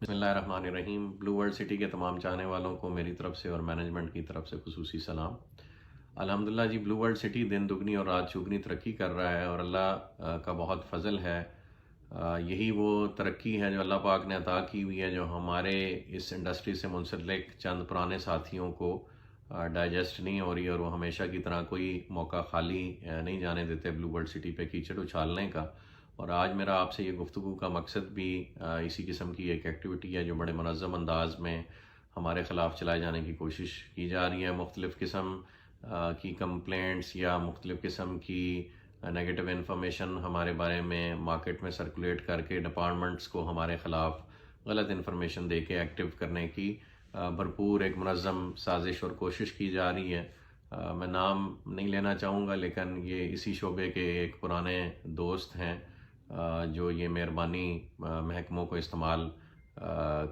بسم اللہ الرحمن الرحیم۔ بلو ورلڈ سٹی کے تمام چاہنے والوں کو میری طرف سے اور مینجمنٹ کی طرف سے خصوصی سلام۔ الحمدللہ جی، بلو ورلڈ سٹی دن دگنی اور رات چوگنی ترقی کر رہا ہے اور اللہ کا بہت فضل ہے۔ یہی وہ ترقی ہے جو اللہ پاک نے عطا کی ہوئی ہے، جو ہمارے اس انڈسٹری سے منسلک چند پرانے ساتھیوں کو ڈائجسٹ نہیں ہو رہی، اور وہ ہمیشہ کی طرح کوئی موقع خالی نہیں جانے دیتے بلو ورلڈ سٹی پہ کیچڑ اچھالنے کا۔ اور آج میرا آپ سے یہ گفتگو کا مقصد بھی اسی قسم کی ایک ایکٹیویٹی ہے جو بڑے منظم انداز میں ہمارے خلاف چلائے جانے کی کوشش کی جا رہی ہے۔ مختلف قسم کی کمپلینٹس یا مختلف قسم کی نیگیٹو انفارمیشن ہمارے بارے میں مارکیٹ میں سرکولیٹ کر کے ڈپارٹمنٹس کو ہمارے خلاف غلط انفارمیشن دے کے ایکٹیو کرنے کی بھرپور ایک منظم سازش اور کوشش کی جا رہی ہے۔ میں نام نہیں لینا چاہوں گا، لیکن یہ اسی شعبے کے ایک پرانے دوست ہیں جو یہ مہربانی محکموں کو استعمال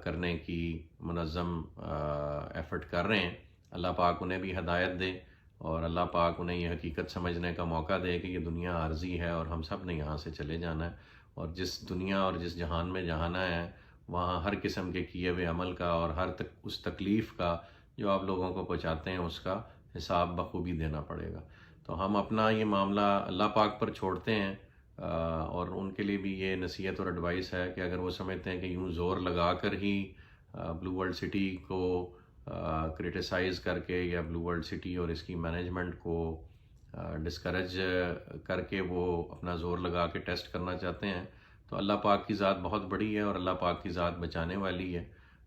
کرنے کی منظم ایفرٹ کر رہے ہیں۔ اللہ پاک انہیں بھی ہدایت دے اور اللہ پاک انہیں یہ حقیقت سمجھنے کا موقع دے کہ یہ دنیا عارضی ہے اور ہم سب نے یہاں سے چلے جانا ہے، اور جس دنیا اور جس جہان میں جانا ہے وہاں ہر قسم کے کیے ہوئے عمل کا اور ہر اس تکلیف کا جو آپ لوگوں کو پہنچاتے ہیں اس کا حساب بخوبی دینا پڑے گا۔ تو ہم اپنا یہ معاملہ اللہ پاک پر چھوڑتے ہیں، اور ان کے لیے بھی یہ نصیحت اور ایڈوائس ہے کہ اگر وہ سمجھتے ہیں کہ یوں زور لگا کر ہی بلو ورلڈ سٹی کو کرٹیسائز کر کے یا بلو ورلڈ سٹی اور اس کی مینجمنٹ کو ڈسکریج کر کے وہ اپنا زور لگا کے ٹیسٹ کرنا چاہتے ہیں، تو اللہ پاک کی ذات بہت بڑی ہے اور اللہ پاک کی ذات بچانے والی ہے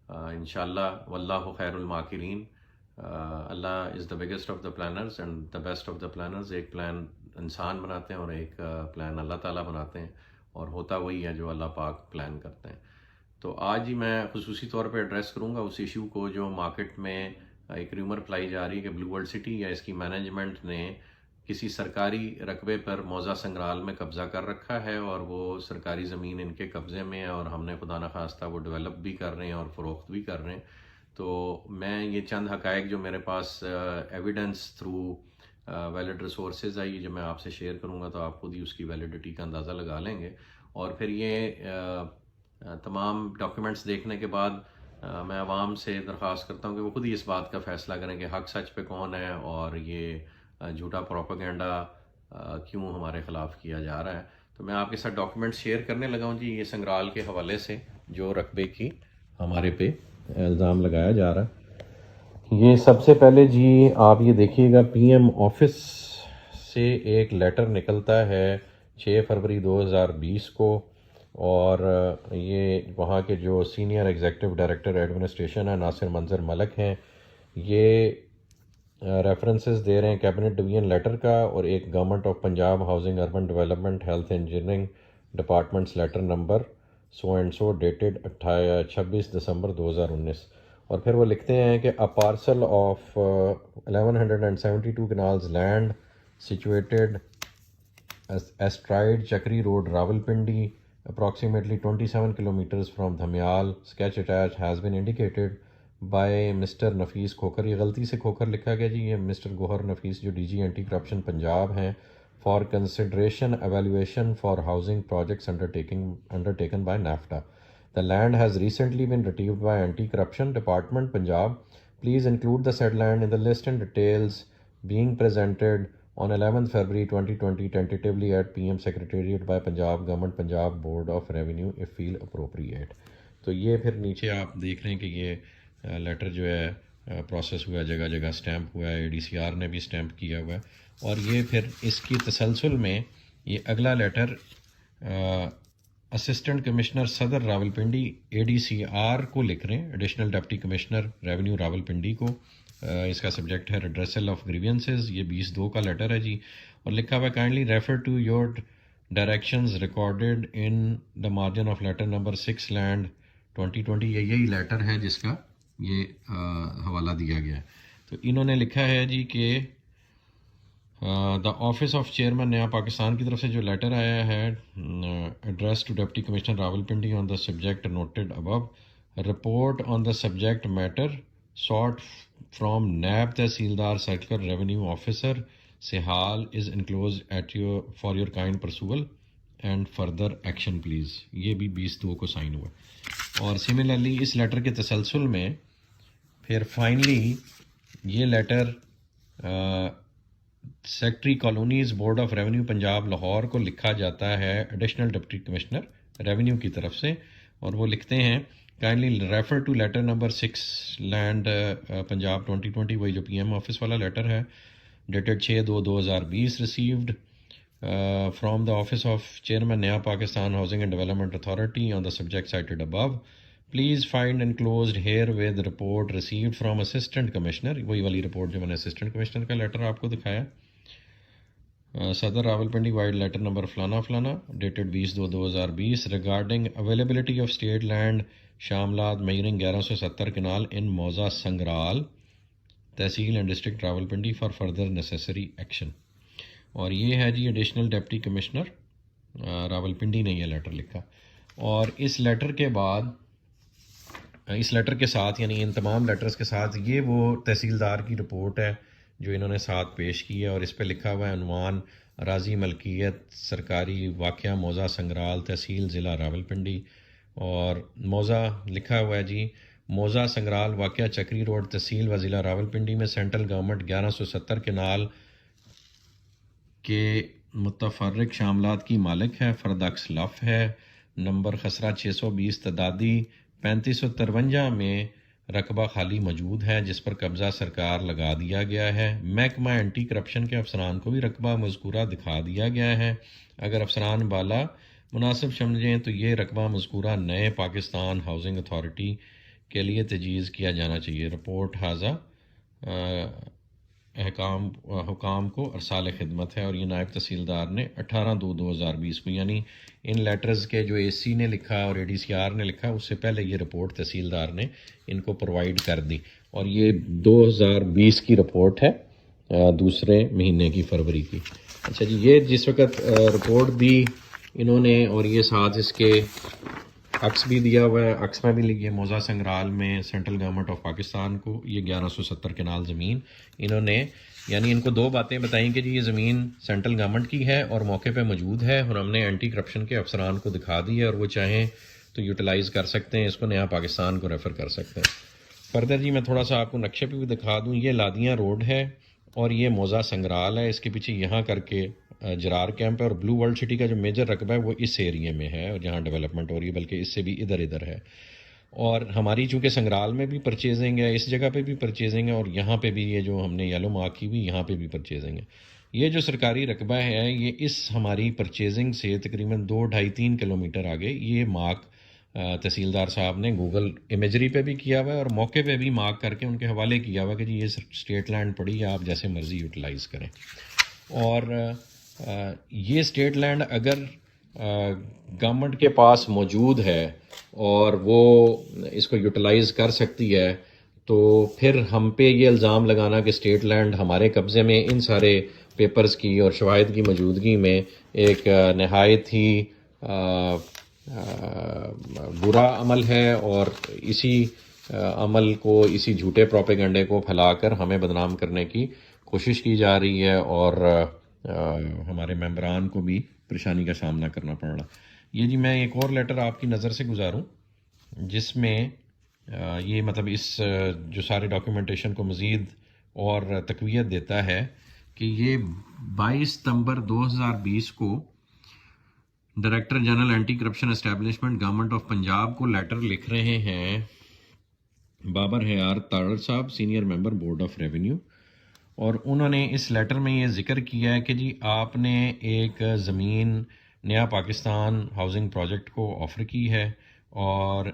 انشاءاللہ۔ واللہ خیر الماکرین۔ اللہ is the biggest of the planners and the best of the planners. ایک پلان انسان بناتے ہیں اور ایک پلان اللہ تعالیٰ بناتے ہیں، اور ہوتا وہی ہے جو اللہ پاک پلان کرتے ہیں۔ تو آج ہی میں خصوصی طور پہ ایڈریس کروں گا اس ایشو کو جو مارکیٹ میں ایک ریومر پھیلائی جا رہی ہے کہ بلو ورلڈ سٹی یا اس کی مینجمنٹ نے کسی سرکاری رقبے پر موضع سنگرال میں قبضہ کر رکھا ہے، اور وہ سرکاری زمین ان کے قبضے میں ہے اور ہم نے خدا نخواستہ وہ ڈیولپ بھی کر رہے ہیں اور فروخت بھی کر رہے ہیں۔ تو میں یہ چند حقائق جو میرے پاس ایویڈنس تھرو ویلڈ ریسورسز آئی جو میں آپ سے شیئر کروں گا، تو آپ خود ہی اس کی ویلیڈیٹی کا اندازہ لگا لیں گے۔ اور پھر یہ تمام ڈاکیومنٹس دیکھنے کے بعد میں عوام سے درخواست کرتا ہوں کہ وہ خود ہی اس بات کا فیصلہ کریں کہ حق سچ پہ کون ہے اور یہ جھوٹا پروپیگنڈا کیوں ہمارے خلاف کیا جا رہا ہے۔ تو میں آپ کے ساتھ ڈاکیومنٹ شیئر کرنے لگا ہوں جی، یہ سنگرال کے حوالے سے جو رقبے کی ہمارے پہ الزام لگایا جا رہا ہے۔ یہ سب سے پہلے جی آپ یہ دیکھیے گا، پی ایم آفس سے ایک لیٹر نکلتا ہے 6 فروری 2020 کو، اور یہ وہاں کے جو سینئر ایگزیکٹو ڈائریکٹر ایڈمنسٹریشن ہے ناصر منظر ملک ہیں، یہ ریفرنسز دے رہے ہیں کیبنٹ ڈویژن لیٹر کا اور ایک government of Punjab housing urban development health engineering departments letter number so and so dated 26 December 2019۔ اور پھر وہ لکھتے ہیں کہ a parcel of 1172 canals land situated astride Chakri Road, Rawalpindi, approximately 27 kilometers from Dhamyal, sketch attached has been indicated by Mr. Nafis Khokhar۔ یہ غلطی سے کھوکھر لکھا گیا جی، یہ مسٹر گوہر نفیس جو D G anti corruption Punjab ہیں، for consideration evaluation for housing projects undertaken by NAFTA. The land has recently been retrieved by Anti-Corruption Department, Punjab. Please include the said land in the list and details being presented on 11th February 2020 tentatively at PM Secretariat by Punjab Government, Punjab Board of Revenue if feel appropriate۔ تو یہ پھر نیچے آپ دیکھ رہے ہیں کہ یہ لیٹر جو ہے پروسیس ہوا ہے، جگہ جگہ سٹیمپ ہوا ہے، اے ڈی سی آر نے بھی سٹیمپ کیا ہوا ہے، اور یہ پھر اس کی تسلسل میں یہ اگلا لیٹر اسسٹنٹ کمشنر صدر راولپنڈی اے ڈی سی آر کو لکھ رہے ہیں، additional deputy commissioner revenue Rawalpindi کو۔ اس کا سبجیکٹ ہے ریڈریسل آف گریوینسز۔ یہ 20/2 کا لیٹر ہے جی، اور لکھا ہوا ہے kindly refer to your directions recorded in the margin of letter number 6 land 2020۔ یہی لیٹر ہے جس کا یہ حوالہ دیا گیا ہے۔ تو انہوں نے لکھا ہے جی کہ دا office of chairman Naya Pakistan کی طرف سے جو لیٹر آیا ہے address to deputy commissioner Rawalpindi on the subject noted above, report on the subject matter sought from naib tehsildar circle revenue officer Sihala is enclosed at your for your kind perusal and further action please. یہ بھی 20/2 کو sign ہوا۔ اور similarly اس letter کے تسلسل میں پھر finally یہ letter secretary colonies board of revenue Punjab Lahore کو لکھا جاتا ہے ایڈیشنل ڈپٹی کمشنر ریونیو کی طرف سے، اور وہ لکھتے ہیں kindly refer to letter number 6 land Punjab 2020، وہی جو پی ایم آفس والا لیٹر ہے، dated 6/2/2020 received from the office of chairman Naya Pakistan housing and development authority on the subject cited above. Please find enclosed herewith report received from assistant commissioner, وہی والی report جو میں نے assistant commissioner کا letter آپ کو دکھایا، صدر راولپنڈی وائڈ لیٹر نمبر فلانا فلانا dated 20/2/2020 regarding availability of state land shamilat measuring 1170 kanal in mauza Sangral tehsil and district Rawalpindi for further necessary action. اور یہ ہے جی ایڈیشنل ڈپٹی کمشنر راولپنڈی نے یہ لیٹر لکھا. اور اس لیٹر کے بعد، اس لیٹر کے ساتھ یعنی ان تمام لیٹرز کے ساتھ یہ وہ تحصیلدار کی رپورٹ ہے جو انہوں نے ساتھ پیش کی ہے، اور اس پہ لکھا ہوا ہے عنوان اراضی ملکیت سرکاری واقعہ موزہ سنگرال تحصیل ضلع راولپنڈی، اور موزہ لکھا ہوا ہے جی موزہ سنگرال واقعہ چکری روڈ تحصیل و ضلع راولپنڈی میں سینٹرل گورنمنٹ 1170 کنال کے متفرق شاملات کی مالک ہے، فرداکس لف ہے، نمبر خسرہ 620 تدادی 3553 میں رقبہ خالی موجود ہے جس پر قبضہ سرکار لگا دیا گیا ہے. محکمہ اینٹی کرپشن کے افسران کو بھی رقبہ مذکورہ دکھا دیا گیا ہے. اگر افسران بالا مناسب سمجھیں تو یہ رقبہ مذکورہ نئے پاکستان ہاؤسنگ اتھارٹی کے لیے تجویز کیا جانا چاہیے. رپورٹ حاضہ حکام کو ارسال خدمت ہے، اور یہ نائب تحصیلدار نے 18/2/2020 کو، یعنی ان لیٹرز کے جو اے سی نے لکھا اور اے ڈی سی آر نے لکھا اس سے پہلے یہ رپورٹ تحصیلدار نے ان کو پرووائڈ کر دی، اور یہ 2020 کی رپورٹ ہے، دوسرے مہینے کی فروری کی. اچھا جی، یہ جس وقت رپورٹ دی انہوں نے، اور یہ ساتھ اس کے عکس بھی دیا ہوا ہے، عکس میں بھی لکھیے موزہ سنگرال میں سینٹرل گورنمنٹ آف پاکستان کو یہ 1170 کنال زمین انہوں نے، یعنی ان کو دو باتیں بتائیں کہ جی یہ زمین سینٹرل گورنمنٹ کی ہے اور موقع پہ موجود ہے، اور ہم نے اینٹی کرپشن کے افسران کو دکھا دی ہے، اور وہ چاہیں تو یوٹیلائز کر سکتے ہیں، اس کو نیا پاکستان کو ریفر کر سکتے ہیں. فردر جی میں تھوڑا سا آپ کو نقشے پہ بھی دکھا دوں، یہ لادیاں روڈ ہے اور یہ موزہ سنگرال ہے، اس کے پیچھے یہاں کر کے جرار کیمپ ہے، اور بلو ورلڈ سٹی کا جو میجر رقبہ ہے وہ اس ایریے میں ہے اور جہاں ڈیولپمنٹ ہو رہی ہے، بلکہ اس سے بھی ادھر ہے. اور ہماری چونکہ سنگرال میں بھی پرچیزنگ ہے، اس جگہ پہ بھی پرچیزنگ ہے، اور یہاں پہ بھی یہ جو ہم نے یلو مارک کی ہوئی یہاں پہ بھی پرچیزنگ ہے. یہ جو سرکاری رقبہ ہے یہ اس ہماری پرچیزنگ سے تقریباً 2-2.5-3 کلومیٹر آگے یہ مارک تحصیلدار صاحب نے گوگل امیجری پہ بھی کیا ہوا ہے، اور موقع پہ بھی مارک کر کے ان کے حوالے کیا ہوا ہے کہ جی یہ اسٹیٹ لینڈ پڑی ہے، آپ جیسے مرضی یوٹیلائز کریں. اور یہ اسٹیٹ لینڈ اگر گورنمنٹ کے پاس موجود ہے اور وہ اس کو یوٹیلائز کر سکتی ہے، تو پھر ہم پہ یہ الزام لگانا کہ اسٹیٹ لینڈ ہمارے قبضے میں ان سارے پیپرز کی اور شواہد کی موجودگی میں ایک نہایت ہی برا عمل ہے، اور اسی عمل کو، اسی جھوٹے پروپیگنڈے کو پھیلا کر ہمیں بدنام کرنے کی کوشش کی جا رہی ہے، اور ہمارے ممبران کو بھی پریشانی کا سامنا کرنا پڑ رہا. یہ جی میں ایک اور لیٹر آپ کی نظر سے گزاروں جس میں یہ مطلب اس جو سارے ڈاکیومنٹیشن کو مزید اور تقویت دیتا ہے کہ یہ 22 ستمبر 2020 کو director general anti corruption establishment government of Punjab کو لیٹر لکھ رہے ہیں Babar Hayat Tarar Sahib, senior member board of revenue, اور انہوں نے اس لیٹر میں یہ ذکر کیا ہے کہ جی آپ نے ایک زمین نیا پاکستان ہاؤسنگ پروجیکٹ کو آفر کی ہے، اور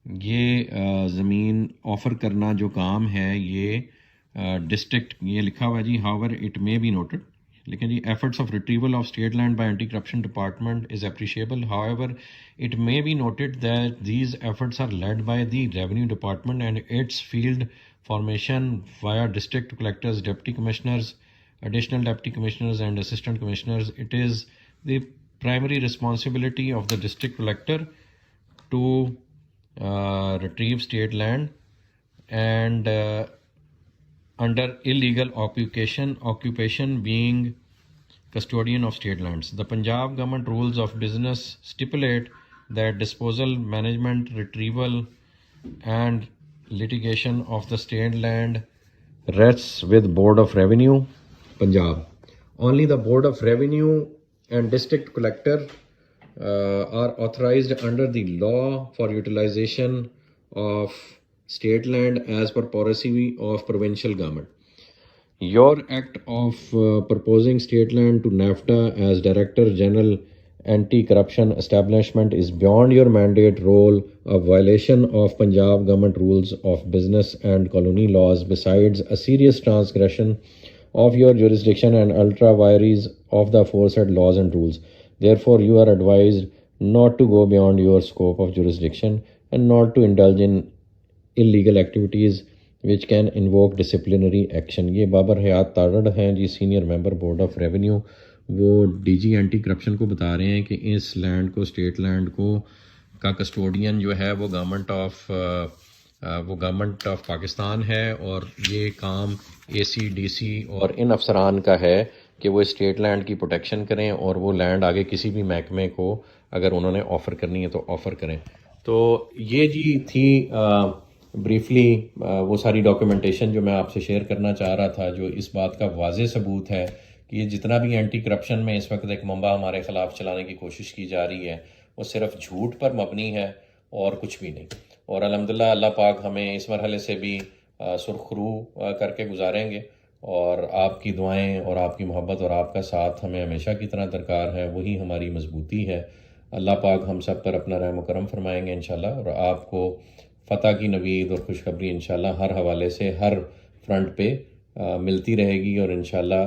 یہ زمین آفر کرنا جو کام ہے یہ ڈسٹرکٹ، یہ لکھا ہوا ہے جی however it may be noted, لیکن جی efforts of retrieval of state land by anti corruption department is appreciable, however it may be noted that these efforts are led by the revenue department and its field formation via district collectors, deputy commissioners, additional deputy commissioners and assistant commissioners. It is the primary responsibility of the district collector to retrieve state land and under illegal occupation being custodian of state lands. The Punjab government rules of business stipulate that disposal, management, retrieval and litigation of the state land rests with Board of Revenue, Punjab. Only the Board of Revenue and District Collector are authorized under the law for utilization of state land as per policy of provincial government. Your act of proposing state land to NAFTA as Director General Anti-Corruption Establishment is beyond your mandate role, a violation of Punjab government rules of business and colony laws, besides a serious transgression of your jurisdiction and ultra vires of the aforesaid laws and rules. Therefore, you are advised not to go beyond your scope of jurisdiction and not to indulge in illegal activities which can invoke disciplinary action. یہ بابر حیات تارڑ ہیں جی، senior member board of revenue. وہ D G anti corruption کو بتا رہے ہیں کہ اس لینڈ کو، اسٹیٹ لینڈ کو کا کسٹوڈین جو ہے وہ گورنمنٹ آف پاکستان ہے، اور یہ کام اے سی ڈی سی اور ان افسران کا ہے کہ وہ اسٹیٹ لینڈ کی پروٹیکشن کریں، اور وہ لینڈ آگے کسی بھی محکمے کو اگر انہوں نے آفر کرنی ہے تو آفر کریں. تو یہ جی تھی بریفلی وہ ساری ڈاکیومنٹیشن جو میں آپ سے شیئر کرنا چاہ رہا تھا، جو اس بات کا واضح ثبوت ہے کہ یہ جتنا بھی اینٹی کرپشن میں اس وقت ایک منبع ہمارے خلاف چلانے کی کوشش کی جا رہی ہے وہ صرف جھوٹ پر مبنی ہے اور کچھ بھی نہیں. اور الحمدللہ اللہ پاک ہمیں اس مرحلے سے بھی سرخ رو کر کے گزاریں گے، اور آپ کی دعائیں اور آپ کی محبت اور آپ کا ساتھ ہمیں ہمیشہ کی طرح درکار ہے، وہی ہماری مضبوطی ہے. اللہ پاک ہم سب پر اپنا رحم و کرم فرمائیں گے انشاءاللہ، اور آپ کو فتح کی نوید اور خوشخبری انشاءاللہ ہر حوالے سے ہر فرنٹ پہ ملتی رہے گی. اور انشاءاللہ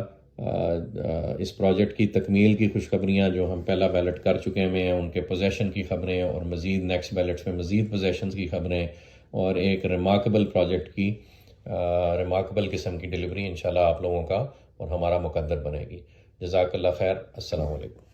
اس پروجیکٹ کی تکمیل کی خوشخبریاں جو ہم پہلا بیلٹ کر چکے ہوئے ہیں ان کے پوزیشن کی خبریں، اور مزید نیکسٹ بیلٹس میں مزید پوزیشنز کی خبریں، اور ایک ریمارکیبل پروجیکٹ کی ریمارکیبل قسم کی ڈیلیوری انشاءاللہ آپ لوگوں کا اور ہمارا مقدر بنے گی. جزاک اللہ خیر. السلام علیکم.